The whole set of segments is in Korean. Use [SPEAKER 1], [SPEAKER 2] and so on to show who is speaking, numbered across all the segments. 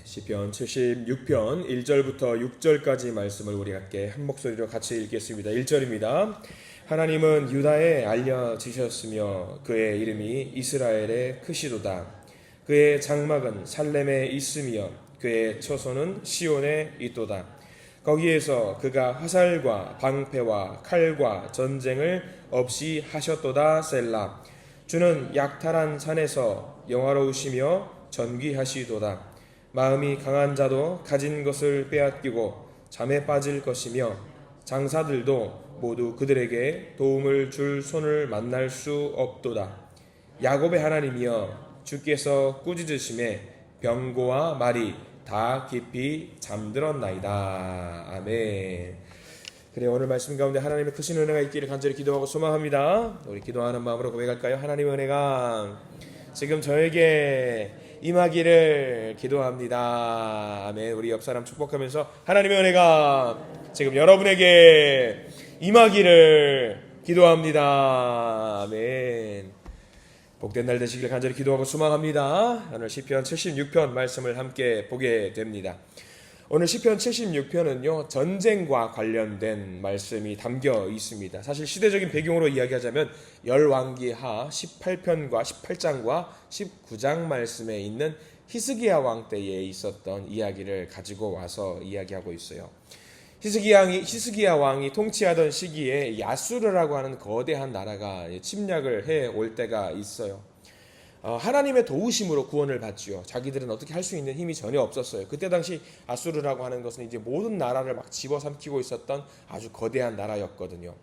[SPEAKER 1] 시편 76편 1절부터 6절까지 말씀을 우리 함께 한 목소리로 같이 읽겠습니다. 1절입니다. 하나님은 유다에 알려지셨으며 그의 이름이 이스라엘에 크시도다. 그의 장막은 살렘에 있으며 그의 처소는 시온에 있도다. 거기에서 그가 화살과 방패와 칼과 전쟁을 없이 하셨도다. 셀라. 주는 약탈한 산에서 영화로우시며 전귀하시도다. 마음이 강한 자도 가진 것을 빼앗기고 잠에 빠질 것이며 장사들도 모두 그들에게 도움을 줄 손을 만날 수 없도다. 야곱의 하나님이여, 주께서 꾸짖으심에 병고와 말이 다 깊이 잠들었나이다. 아멘. 그래, 오늘 말씀 가운데 하나님의 크신 은혜가 있기를 간절히 기도하고 소망합니다. 우리 기도하는 마음으로 고백할까요? 하나님의 은혜가 지금 저에게 임하기를 기도합니다. 아멘. 우리 옆 사람 축복하면서 하나님의 은혜가 지금 여러분에게 임하기를 기도합니다. 아멘. 복된 날 되시기를 간절히 기도하고 소망합니다. 오늘 시편 76편 말씀을 함께 보게 됩니다. 오늘 시편 76편은요, 전쟁과 관련된 말씀이 담겨 있습니다. 사실 시대적인 배경으로 이야기하자면 열왕기하 18편과 18장과 19장 말씀에 있는 히스기야 왕 때에 있었던 이야기를 가지고 와서 이야기하고 있어요. 히스기야 왕이 통치하던 시기에 야수르라고 하는 거대한 나라가 침략을 해올 때가 있어요. 하나님의 도우심으로 구원을 받지요. 자기들은 어떻게 할 수 있는 힘이 전혀 없었어요. 그때 당시 아수르라고 하는 것은 이제 모든 나라를 막 집어삼키고 있었던 아주 거대한 나라였거든요.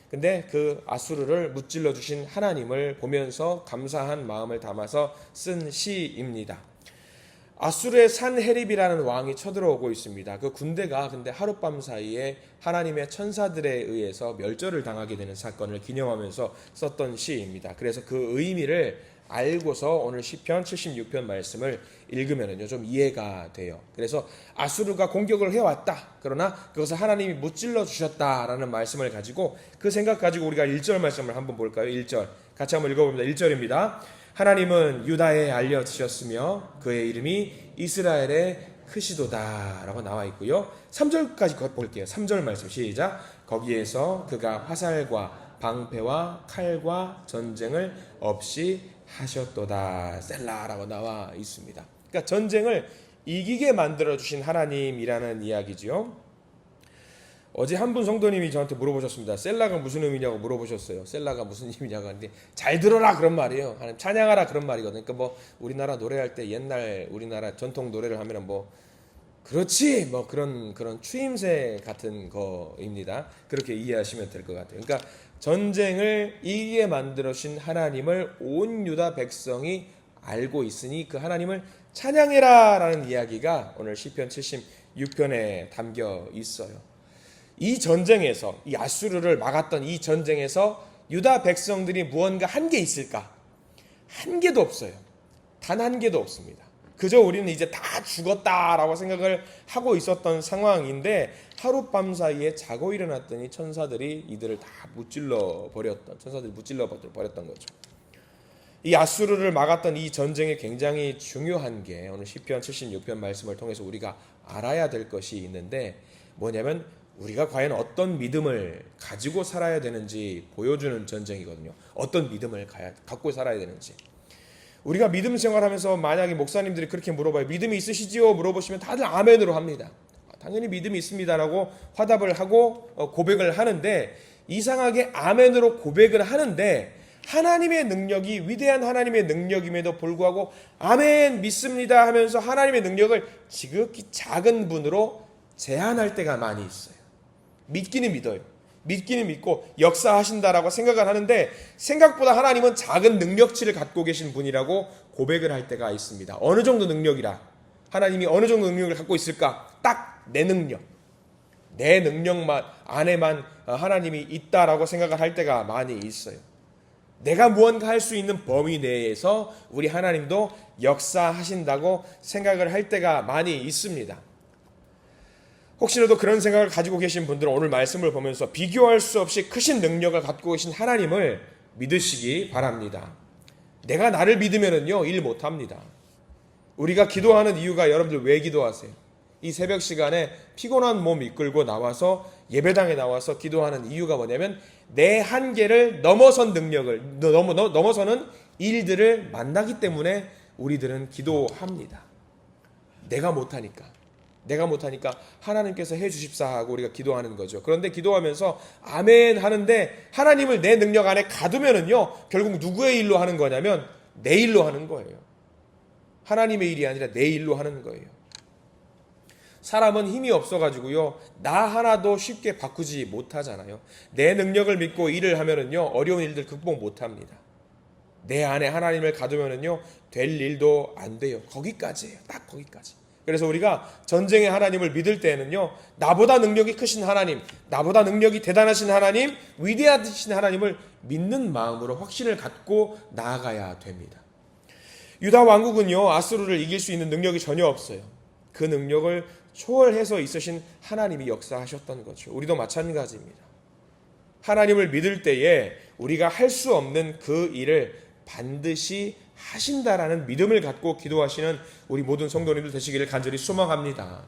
[SPEAKER 1] 근데 그 아수르를 무찔러 주신 하나님을 보면서 감사한 마음을 담아서 쓴 시입니다. 아수르의 산헤립이라는 왕이 쳐들어오고 있습니다. 그 군대가 근데 하룻밤 사이에 하나님의 천사들에 의해서 멸절을 당하게 되는 사건을 기념하면서 썼던 시입니다. 그래서 그 의미를 알고서 오늘 시편 76편 말씀을 읽으면요 좀 이해가 돼요. 그래서 아수르가 공격을 해왔다. 그러나 그것을 하나님이 무찔러 주셨다라는 말씀을 가지고 그 생각 가지고 우리가 1절 말씀을 한번 볼까요? 1절 같이 한번 읽어봅니다. 1절입니다. 하나님은 유다에 알려지셨으며 그의 이름이 이스라엘에 크시도다 라고 나와 있고요. 3절까지 볼게요. 3절 말씀 시작. 거기에서 그가 화살과 방패와 칼과 전쟁을 없이 하셨도다. 셀라라고 나와 있습니다. 그러니까 전쟁을 이기게 만들어주신 하나님이라는 이야기죠. 어제 한 분 성도님이 저한테 물어보셨습니다. 셀라가 무슨 의미냐고 물어보셨어요. 셀라가 무슨 의미냐고 하는데 잘 들어라 그런 말이에요. 하나님 찬양하라 그런 말이거든요. 그러니까 뭐 우리나라 노래할 때 옛날 우리나라 전통 노래를 하면 뭐 그렇지 뭐 그런 추임새 같은 거입니다. 그렇게 이해하시면 될 것 같아요. 그러니까 전쟁을 이기게 만들어주신 하나님을 온 유다 백성이 알고 있으니 그 하나님을 찬양해라 라는 이야기가 오늘 시편 76편에 담겨 있어요. 이 전쟁에서 이 아수르를 막았던 이 전쟁에서 유다 백성들이 무언가 한 게 있을까? 한 개도 없어요. 단 한 개도 없습니다. 그저 우리는 이제 다 죽었다라고 생각을 하고 있었던 상황인데 하룻밤 사이에 자고 일어났더니 천사들이 이들을 다 무찔러 버렸던 거죠. 이 아수르를 막았던 이 전쟁에 굉장히 중요한 게 오늘 시편 76편 말씀을 통해서 우리가 알아야 될 것이 있는데 뭐냐면 우리가 과연 어떤 믿음을 가지고 살아야 되는지 보여주는 전쟁이거든요. 어떤 믿음을 갖고 살아야 되는지. 우리가 믿음 생활하면서 만약에 목사님들이 그렇게 물어봐요. 믿음이 있으시지요? 물어보시면 다들 아멘으로 합니다. 당연히 믿음이 있습니다라고 화답을 하고 고백을 하는데 이상하게 아멘으로 고백을 하는데 하나님의 능력이 위대한 하나님의 능력임에도 불구하고 아멘 믿습니다 하면서 하나님의 능력을 지극히 작은 분으로 제한할 때가 많이 있어요. 믿기는 믿어요. 믿기는 믿고 역사하신다라고 생각을 하는데 생각보다 하나님은 작은 능력치를 갖고 계신 분이라고 고백을 할 때가 있습니다. 어느 정도 능력이라 하나님이 어느 정도 능력을 갖고 있을까? 딱 내 능력, 내 능력만 안에만 하나님이 있다라고 생각을 할 때가 많이 있어요. 내가 무언가 할 수 있는 범위 내에서 우리 하나님도 역사하신다고 생각을 할 때가 많이 있습니다. 혹시라도 그런 생각을 가지고 계신 분들은 오늘 말씀을 보면서 비교할 수 없이 크신 능력을 갖고 계신 하나님을 믿으시기 바랍니다. 내가 나를 믿으면요 일 못합니다. 우리가 기도하는 이유가 여러분들 왜 기도하세요? 이 새벽 시간에 피곤한 몸 이끌고 나와서 예배당에 나와서 기도하는 이유가 뭐냐면 내 한계를 넘어선 능력을 넘어서는 일들을 만나기 때문에 우리들은 기도합니다. 내가 못하니까 하나님께서 해주십사 하고 우리가 기도하는 거죠. 그런데 기도하면서 아멘 하는데 하나님을 내 능력 안에 가두면은요 결국 누구의 일로 하는 거냐면 내 일로 하는 거예요. 하나님의 일이 아니라 내 일로 하는 거예요. 사람은 힘이 없어가지고요 나 하나도 쉽게 바꾸지 못하잖아요. 내 능력을 믿고 일을 하면은요 어려운 일들 극복 못합니다. 내 안에 하나님을 가두면은요 될 일도 안 돼요. 거기까지예요. 딱 거기까지. 그래서 우리가 전쟁의 하나님을 믿을 때에는요 나보다 능력이 크신 하나님, 나보다 능력이 대단하신 하나님, 위대하신 하나님을 믿는 마음으로 확신을 갖고 나아가야 됩니다. 유다 왕국은요 아수르를 이길 수 있는 능력이 전혀 없어요. 그 능력을 초월해서 있으신 하나님이 역사하셨던 거죠. 우리도 마찬가지입니다. 하나님을 믿을 때에 우리가 할 수 없는 그 일을 반드시 하신다라는 믿음을 갖고 기도하시는 우리 모든 성도님들 되시기를 간절히 소망합니다.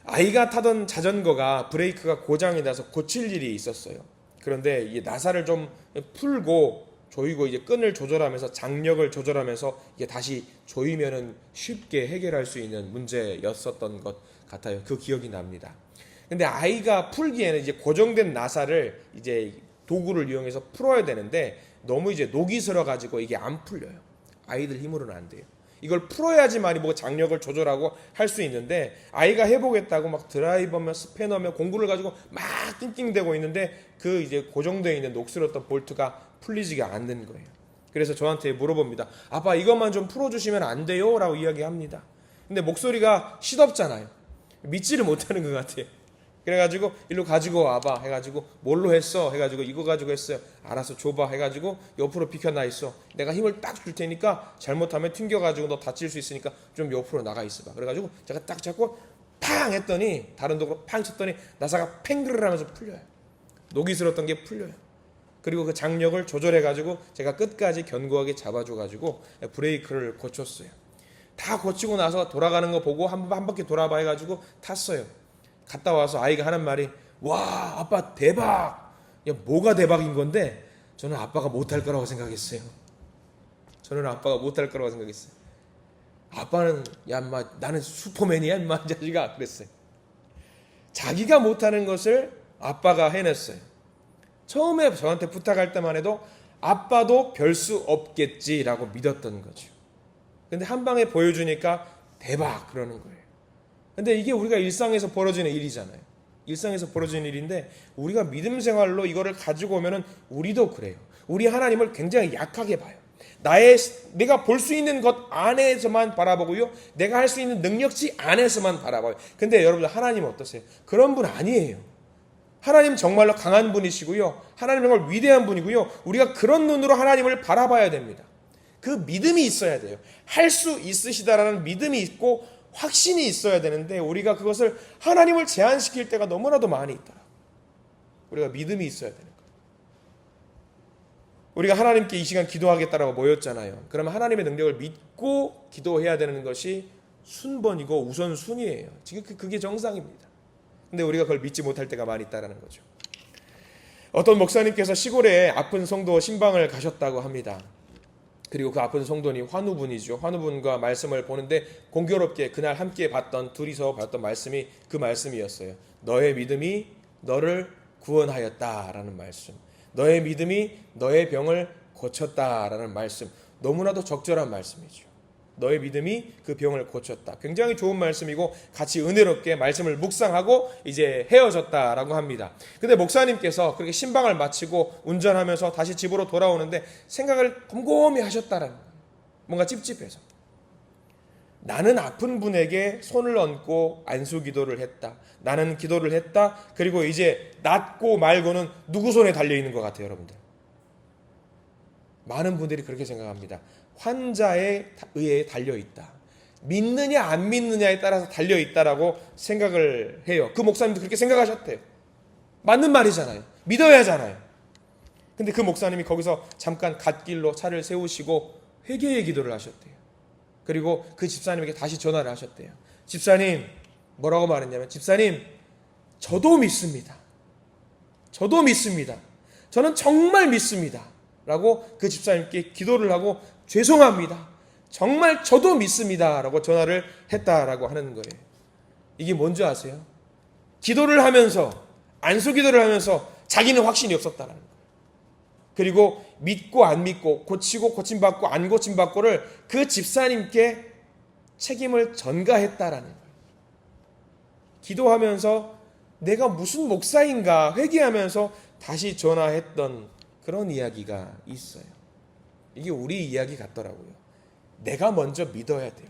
[SPEAKER 1] 아이가 타던 자전거가 브레이크가 고장이 나서 고칠 일이 있었어요. 그런데 이 나사를 좀 풀고 조이고 이제 끈을 조절하면서 장력을 조절하면서 이게 다시 조이면은 쉽게 해결할 수 있는 문제였었던 것 같아요. 그 기억이 납니다. 근데 아이가 풀기에는 이제 고정된 나사를 이제 도구를 이용해서 풀어야 되는데 너무 이제 녹이 슬어 가지고 이게 안 풀려요. 아이들 힘으로는 안 돼요. 이걸 풀어야지만이 뭐 장력을 조절하고 할 수 있는데 아이가 해보겠다고 막 드라이버며 스패너며 공구를 가지고 막 낑낑대고 있는데 그 이제 고정되어 있는 녹슬었던 볼트가 풀리지가 않는 거예요. 그래서 저한테 물어봅니다. 아빠 이것만 좀 풀어주시면 안 돼요? 라고 이야기합니다. 근데 목소리가 시덥잖아요. 믿지를 못하는 것 같아요. 그래가지고 일로 가지고 와봐 해가지고 뭘로 했어 해가지고 이거 가지고 했어요. 알아서 줘봐 해가지고 옆으로 비켜나 있어. 내가 힘을 딱 줄 테니까 잘못하면 튕겨가지고 너 다칠 수 있으니까 좀 옆으로 나가 있어봐. 그래가지고 제가 딱 잡고 팡 했더니 다른 도구로 팡 쳤더니 나사가 팽그르 하면서 풀려요. 녹이 슬었던 게 풀려요. 그리고 그 장력을 조절해가지고 제가 끝까지 견고하게 잡아줘가지고 브레이크를 고쳤어요. 다 고치고 나서 돌아가는 거 보고 한 바퀴 돌아봐 해가지고 탔어요. 갔다 와서 아이가 하는 말이 와 아빠 대박. 야 뭐가 대박인 건데 저는 아빠가 못할 거라고 생각했어요. 아빠는 야 인마 나는 슈퍼맨이야 인마 자식아 그랬어요. 자기가 못하는 것을 아빠가 해냈어요. 처음에 저한테 부탁할 때만 해도 아빠도 별 수 없겠지라고 믿었던 거죠. 근데 한 방에 보여주니까 대박 그러는 거예요. 근데 이게 우리가 일상에서 벌어지는 일이잖아요. 일상에서 벌어지는 일인데 우리가 믿음 생활로 이거를 가지고 오면은 우리도 그래요. 우리 하나님을 굉장히 약하게 봐요. 내가 볼 수 있는 것 안에서만 바라보고요. 내가 할 수 있는 능력치 안에서만 바라봐요. 근데 여러분들 하나님 어떠세요? 그런 분 아니에요. 하나님 정말로 강한 분이시고요. 하나님 정말 위대한 분이고요. 우리가 그런 눈으로 하나님을 바라봐야 됩니다. 그 믿음이 있어야 돼요. 할 수 있으시다라는 믿음이 있고 확신이 있어야 되는데 우리가 그것을 하나님을 제한시킬 때가 너무나도 많이 있더라. 우리가 믿음이 있어야 되는 거예요. 우리가 하나님께 이 시간 기도하겠다라고 모였잖아요. 그러면 하나님의 능력을 믿고 기도해야 되는 것이 순번이고 우선순위예요. 지금 그게 정상입니다. 근데 우리가 그걸 믿지 못할 때가 많이 있다는 거죠. 어떤 목사님께서 시골에 아픈 성도 신방을 가셨다고 합니다. 그리고 그 아픈 성도님 환우분이죠. 환우분과 말씀을 보는데 공교롭게 그날 함께 둘이서 봤던 말씀이 그 말씀이었어요. 너의 믿음이 너를 구원하였다라는 말씀. 너의 믿음이 너의 병을 고쳤다라는 말씀. 너무나도 적절한 말씀이죠. 너의 믿음이 그 병을 고쳤다. 굉장히 좋은 말씀이고 같이 은혜롭게 말씀을 묵상하고 이제 헤어졌다라고 합니다. 근데 목사님께서 그렇게 신방을 마치고 운전하면서 다시 집으로 돌아오는데 생각을 곰곰이 하셨다라는 거예요. 뭔가 찝찝해서. 나는 아픈 분에게 손을 얹고 안수 기도를 했다. 나는 기도를 했다. 그리고 이제 낫고 말고는 누구 손에 달려있는 것 같아요, 여러분들. 많은 분들이 그렇게 생각합니다. 환자에 의해 달려있다. 믿느냐 안 믿느냐에 따라서 달려있다라고 생각을 해요. 그 목사님도 그렇게 생각하셨대요. 맞는 말이잖아요. 믿어야 하잖아요. 근데 그 목사님이 거기서 잠깐 갓길로 차를 세우시고 회개의 기도를 하셨대요. 그리고 그 집사님에게 다시 전화를 하셨대요. 집사님, 뭐라고 말했냐면, 집사님, 저도 믿습니다. 저도 믿습니다. 저는 정말 믿습니다. 라고 그 집사님께 기도를 하고, 죄송합니다. 정말 저도 믿습니다. 라고 전화를 했다라고 하는 거예요. 이게 뭔지 아세요? 기도를 하면서, 안수 기도를 하면서 자기는 확신이 없었다라는 거예요. 그리고 믿고 안 믿고, 고치고 고침받고 안 고침받고를 그 집사님께 책임을 전가했다라는 거예요. 기도하면서 내가 무슨 목사인가 회개하면서 다시 전화했던 그런 이야기가 있어요. 이게 우리 이야기 같더라고요. 내가 먼저 믿어야 돼요.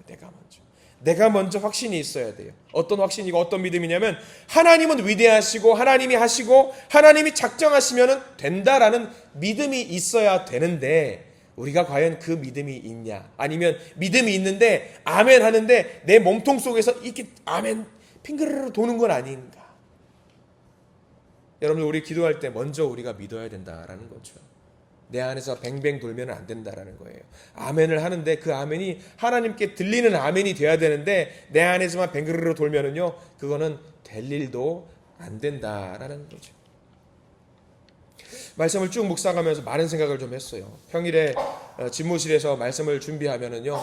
[SPEAKER 1] 내가 먼저 확신이 있어야 돼요. 어떤 확신이고 어떤 믿음이냐면, 하나님은 위대하시고 하나님이 하시고 하나님이 작정하시면 된다라는 믿음이 있어야 되는데, 우리가 과연 그 믿음이 있냐, 아니면 믿음이 있는데 아멘 하는데 내 몸통 속에서 이렇게 아멘 핑그르르 도는 건 아닌가. 여러분들, 우리 기도할 때 먼저 우리가 믿어야 된다라는 거죠. 내 안에서 뱅뱅 돌면 안 된다라는 거예요. 아멘을 하는데 그 아멘이 하나님께 들리는 아멘이 돼야 되는데, 내 안에서만 뱅그르르 돌면은요, 그거는 될 일도 안 된다라는 거죠. 말씀을 쭉 묵상하면서 많은 생각을 좀 했어요. 평일에 집무실에서 말씀을 준비하면은요,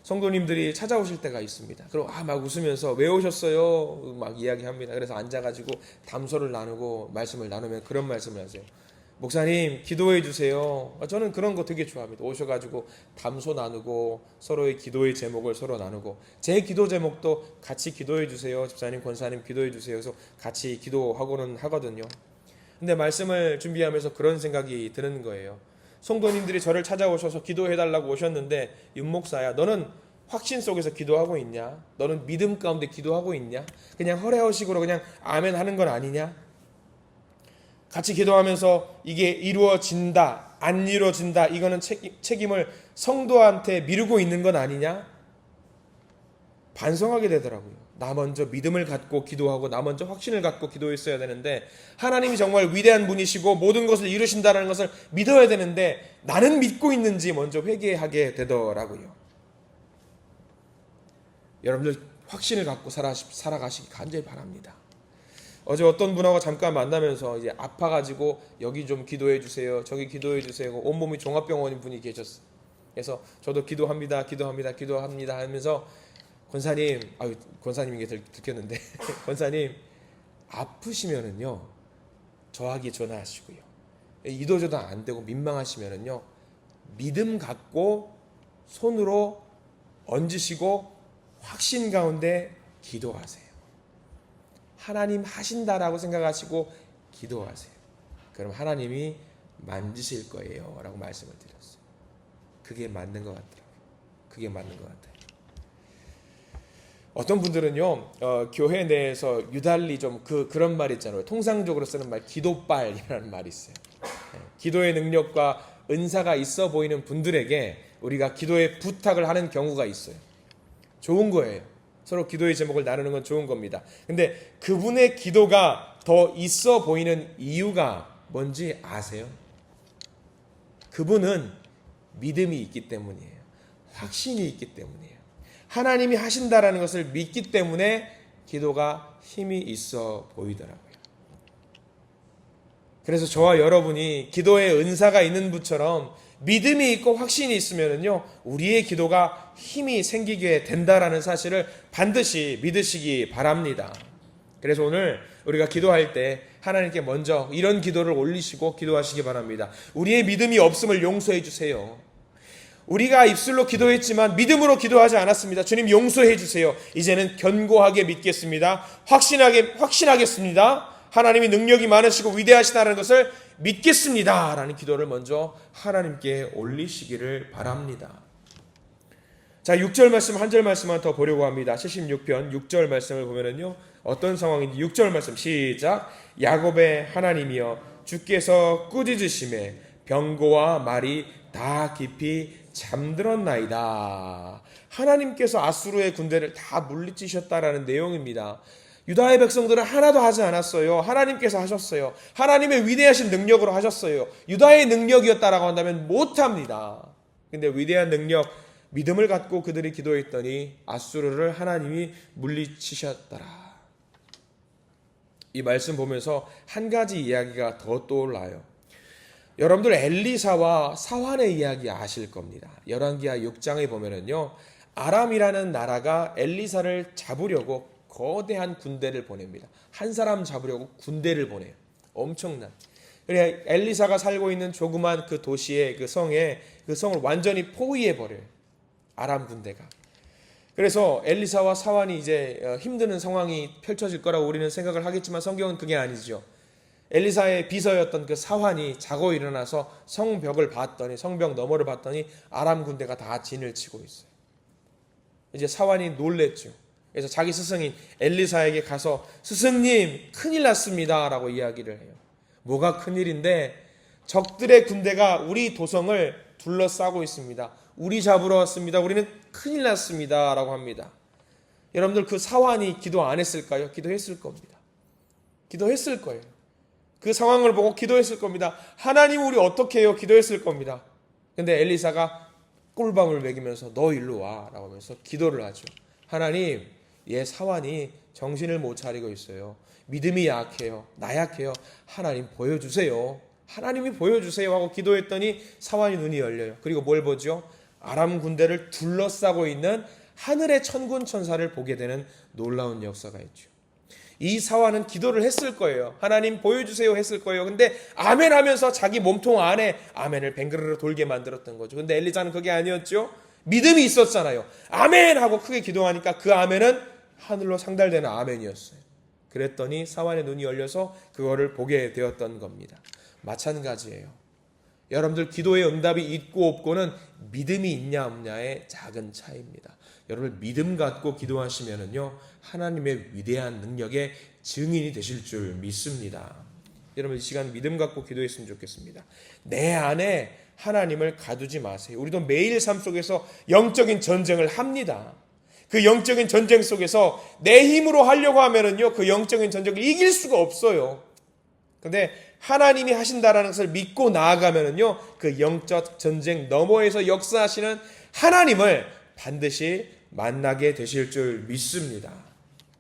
[SPEAKER 1] 성도님들이 찾아오실 때가 있습니다. 그리고 막 웃으면서 왜 오셨어요? 막 이야기합니다. 그래서 앉아가지고 담소를 나누고 말씀을 나누면 그런 말씀을 하세요. 목사님, 기도해 주세요. 저는 그런 거 되게 좋아합니다. 오셔가지고 담소 나누고 서로의 기도의 제목을 서로 나누고, 제 기도 제목도 같이 기도해 주세요. 집사님, 권사님 기도해 주세요. 그래서 같이 기도하고는 하거든요. 근데 말씀을 준비하면서 그런 생각이 드는 거예요. 성도님들이 저를 찾아오셔서 기도해달라고 오셨는데, 윤목사야, 너는 확신 속에서 기도하고 있냐? 너는 믿음 가운데 기도하고 있냐? 그냥 허례허식으로 그냥 아멘 하는 건 아니냐? 같이 기도하면서 이게 이루어진다, 안 이루어진다, 이거는 책임을 성도한테 미루고 있는 건 아니냐? 반성하게 되더라고요. 나 먼저 믿음을 갖고 기도하고 나 먼저 확신을 갖고 기도했어야 되는데, 하나님이 정말 위대한 분이시고 모든 것을 이루신다는 것을 믿어야 되는데, 나는 믿고 있는지 먼저 회개하게 되더라고요. 여러분들, 확신을 갖고 살아가시기 간절히 바랍니다. 어제 어떤 분하고 잠깐 만나면서 이제 아파가지고 여기 좀 기도해 주세요, 저기 기도해 주세요, 온몸이 종합병원인 분이 계셨어요. 그래서 저도 기도합니다 하면서, 권사님, 권사님 이게 들켰는데 권사님, 아프시면은요 저에게 전화하시고요. 이도저도 안 되고 민망하시면은요, 믿음 갖고 손으로 얹으시고 확신 가운데 기도하세요. 하나님 하신다라고 생각하시고 기도하세요. 그럼 하나님이 만지실 거예요 라고 말씀을 드렸어요. 그게 맞는 것 같아요. 어떤 분들은요, 교회 내에서 유달리 좀 그런 말 있잖아요. 통상적으로 쓰는 말, 기도빨이라는 말이 있어요. 기도의 능력과 은사가 있어 보이는 분들에게 우리가 기도의 부탁을 하는 경우가 있어요. 좋은 거예요. 서로 기도의 제목을 나누는 건 좋은 겁니다. 근데 그분의 기도가 더 있어 보이는 이유가 뭔지 아세요? 그분은 믿음이 있기 때문이에요. 확신이 있기 때문이에요. 하나님이 하신다라는 것을 믿기 때문에 기도가 힘이 있어 보이더라고요. 그래서 저와 여러분이 기도의 은사가 있는 분처럼 믿음이 있고 확신이 있으면요, 우리의 기도가 힘이 생기게 된다라는 사실을 반드시 믿으시기 바랍니다. 그래서 오늘 우리가 기도할 때 하나님께 먼저 이런 기도를 올리시고 기도하시기 바랍니다. 우리의 믿음이 없음을 용서해 주세요. 우리가 입술로 기도했지만 믿음으로 기도하지 않았습니다. 주님, 용서해 주세요. 이제는 견고하게 믿겠습니다. 확신하겠습니다. 하나님이 능력이 많으시고 위대하시다는 것을 믿겠습니다 라는 기도를 먼저 하나님께 올리시기를 바랍니다. 자, 6절 말씀 한 절 말씀만 더 보려고 합니다. 76편 6절 말씀을 보면은요, 어떤 상황인지 6절 말씀 시작. 야곱의 하나님이여, 주께서 꾸짖으심에 병고와 말이 다 깊이 잠들었나이다. 하나님께서 아수르의 군대를 다 물리치셨다라는 내용입니다. 유다의 백성들은 하나도 하지 않았어요. 하나님께서 하셨어요. 하나님의 위대하신 능력으로 하셨어요. 유다의 능력이었다라고 한다면 못합니다. 근데 위대한 능력, 믿음을 갖고 그들이 기도했더니 앗수르를 하나님이 물리치셨더라. 이 말씀 보면서 한 가지 이야기가 더 떠올라요. 여러분들 엘리사와 사환의 이야기 아실 겁니다. 열왕기하 6장에 보면은요, 아람이라는 나라가 엘리사를 잡으려고 거대한 군대를 보냅니다. 한 사람 잡으려고 군대를 보내요. 엄청난. 그래 엘리사가 살고 있는 조그만 그 도시의 그 성에 그 성을 완전히 포위해 버려요. 아람 군대가. 그래서 엘리사와 사환이 이제 힘드는 상황이 펼쳐질 거라고 우리는 생각을 하겠지만 성경은 그게 아니죠. 엘리사의 비서였던 그 사환이 자고 일어나서 성벽을 봤더니 성벽 너머를 봤더니 아람 군대가 다 진을 치고 있어요. 이제 사환이 놀랬죠. 그래서 자기 스승인 엘리사에게 가서 스승님 큰일 났습니다 라고 이야기를 해요. 뭐가 큰일인데 적들의 군대가 우리 도성을 둘러싸고 있습니다. 우리 잡으러 왔습니다. 우리는 큰일 났습니다 라고 합니다. 여러분들 그 사환이 기도 안 했을까요? 기도했을 겁니다. 기도했을 거예요. 그 상황을 보고 기도했을 겁니다. 하나님 우리 어떻게 해요? 기도했을 겁니다. 근데 엘리사가 꿀밤을 먹이면서 너 일로 와 라고 하면서 기도를 하죠. 하나님 얘 사환이 정신을 못 차리고 있어요. 믿음이 약해요. 나약해요. 하나님 보여주세요. 하나님이 보여주세요 하고 기도했더니 사환이 눈이 열려요. 그리고 뭘 보죠? 아람 군대를 둘러싸고 있는 하늘의 천군 천사를 보게 되는 놀라운 역사가 있죠. 이 사환은 기도를 했을 거예요. 하나님 보여주세요 했을 거예요. 근데 아멘 하면서 자기 몸통 안에 아멘을 뱅그르르 돌게 만들었던 거죠. 근데 엘리사는 그게 아니었죠. 믿음이 있었잖아요. 아멘 하고 크게 기도하니까 그 아멘은 하늘로 상달되는 아멘이었어요. 그랬더니 사환의 눈이 열려서 그거를 보게 되었던 겁니다. 마찬가지예요. 여러분들 기도의 응답이 있고 없고는 믿음이 있냐 없냐의 작은 차이입니다. 여러분 믿음 갖고 기도하시면은요 하나님의 위대한 능력의 증인이 되실 줄 믿습니다. 여러분 이 시간 믿음 갖고 기도했으면 좋겠습니다. 내 안에 하나님을 가두지 마세요. 우리도 매일 삶 속에서 영적인 전쟁을 합니다. 그 영적인 전쟁 속에서 내 힘으로 하려고 하면은요 그 영적인 전쟁을 이길 수가 없어요. 근데 하나님이 하신다라는 것을 믿고 나아가면은요 그 영적 전쟁 너머에서 역사하시는 하나님을 반드시 만나게 되실 줄 믿습니다.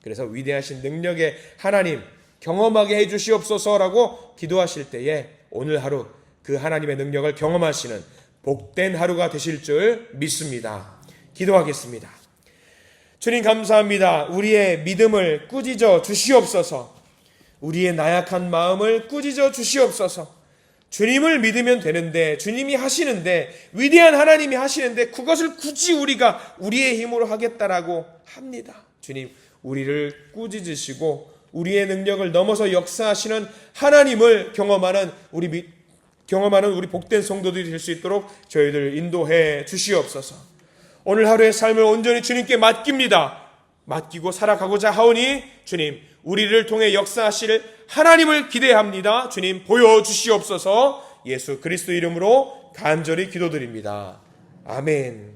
[SPEAKER 1] 그래서 위대하신 능력의 하나님 경험하게 해주시옵소서라고 기도하실 때에 오늘 하루 그 하나님의 능력을 경험하시는 복된 하루가 되실 줄 믿습니다. 기도하겠습니다. 주님 감사합니다. 우리의 믿음을 꾸짖어 주시옵소서. 우리의 나약한 마음을 꾸짖어 주시옵소서. 주님을 믿으면 되는데 주님이 하시는데 위대한 하나님이 하시는데 그것을 굳이 우리가 우리의 힘으로 하겠다라고 합니다. 주님 우리를 꾸짖으시고 우리의 능력을 넘어서 역사하시는 하나님을 경험하는 우리 복된 성도들이 될 수 있도록 저희들 인도해 주시옵소서. 오늘 하루의 삶을 온전히 주님께 맡기고 살아가고자 하오니 주님 우리를 통해 역사하실 하나님을 기대합니다. 주님 보여주시옵소서. 예수 그리스도 이름으로 간절히 기도드립니다. 아멘.